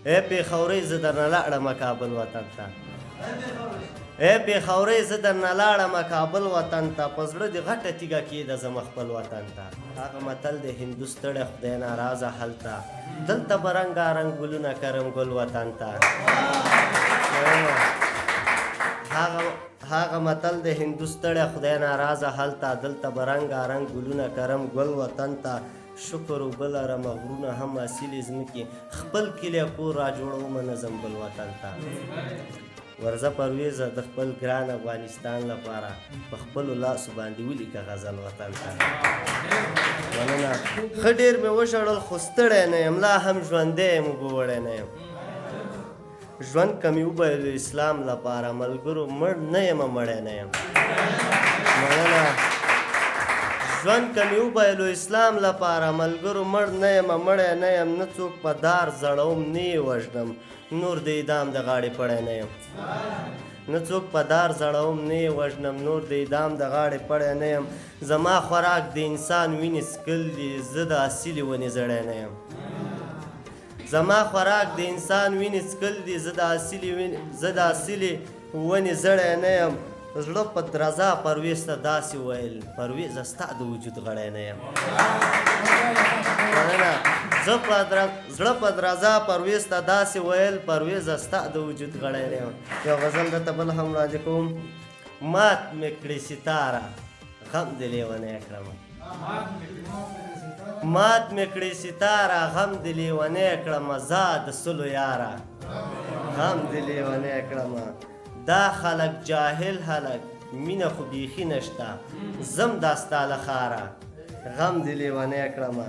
ای پیښورۍ زه درنه لاړمه کابل وطن ته ای پیښورۍ زه درنه لاړمه کابل وطن ته په زړه دې غټه تیږه کېده زما خپل وطن ته هغه متل د هندو ستړی خدای ناراضه هلته دلته به رنګارنګ ګلونه کرم ګل وطن ته هغه متل د هندو ستړی خدای ناراضه هلته دلته به رنګارنګ ګلونه کرم ګل وطن ته شکر اوبه لرمه غرونه هم اصیلې ځمکې خپل کلی کور را جوړومه نظم بل وطن ته ورځه پرویزه د خپل ګران افغانستان لپاره په خپلو لاسو باندې ولیکه غزل وطن ته مننه ښه ډېر مې وژړل خو ستړی نه یم لا هم ژوندی یم اوبه وړی نه یم ژوند که مې وبایلو اسلام لپاره ملګرو مړ نه یم مړی نه یم مننه ژوند که مې وبایلو اسلام لپاره ملګرو مړ نه یم مړی نه یم نه څوک په دار زړوم نه یې وژنم نور د اعدام د غاړې پړی نه یم نه څوک په دار زړوم نه یې وژنم نور د اعدام د غاړې پړی نه یم زما خوراک د انسان وینې څکل دي زه د اصیلې ونې زړی نه یم زما خوراک د انسان وینې څکل دي زه د اصیلې ونې زړی نه یم زړه په درزا پرویز ته داسې ویل پرویزه ستا د وجود غړی نه یم زړه په درزا پرویز ته داسې ویل پرویزه ستا د وجود غړی نه یم یو غزل درته بل هم وړاندې کوم مات مې کړې ستاره غم دې لیونی کړمه مات مې کړې ستاره غم دې لیونی کړمه زه د سلو یاره غم دې لیونی کړمه دا خلک جاهل هلک مینه خو بیخي نشته زم دا ستا له ښاره غم دې لیونی کړمه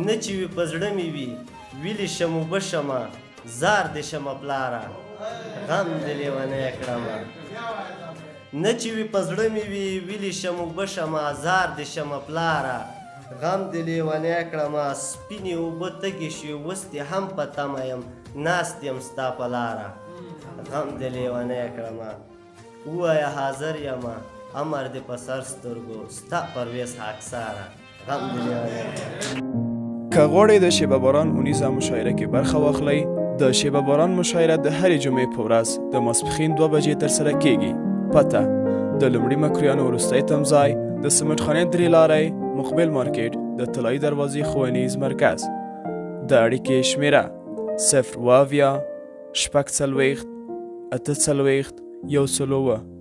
نه چې وي په زړه مې وي ویلې شم اوبه شمه زار دې شمه پلاره غم دې لیونی کړمه نه چې وي په زړه مې وي ویلې شم اوبه شمه زار دې شمه پلاره غم دې لیونی کړمه سپینې اوبه تږې شوې اوس دې هم په تمه یم ناست یم ستا په لاره غم دې لیونی کړمه ووایه حاضر یمه امر دې په سر سترګو ستا پرویز خاکساره غم دې لیونی کړمه که غواړئ د شیبه باران اونیزه مشاعره کې برخه واخلئ د شیبه باران مشاعره د هرې جمعې په ورځ د ماسپښین 2 بجې ترسره کیږي پته د لومړي مکرویانو وروستی تمځای د سمټخانې 3 لارۍ مقبل مارکیټ د طلایي دروازې ښوونیز مرکز د اړیکې شمیره 0 اویا شپږ څلوېښت اته څلوېښت 101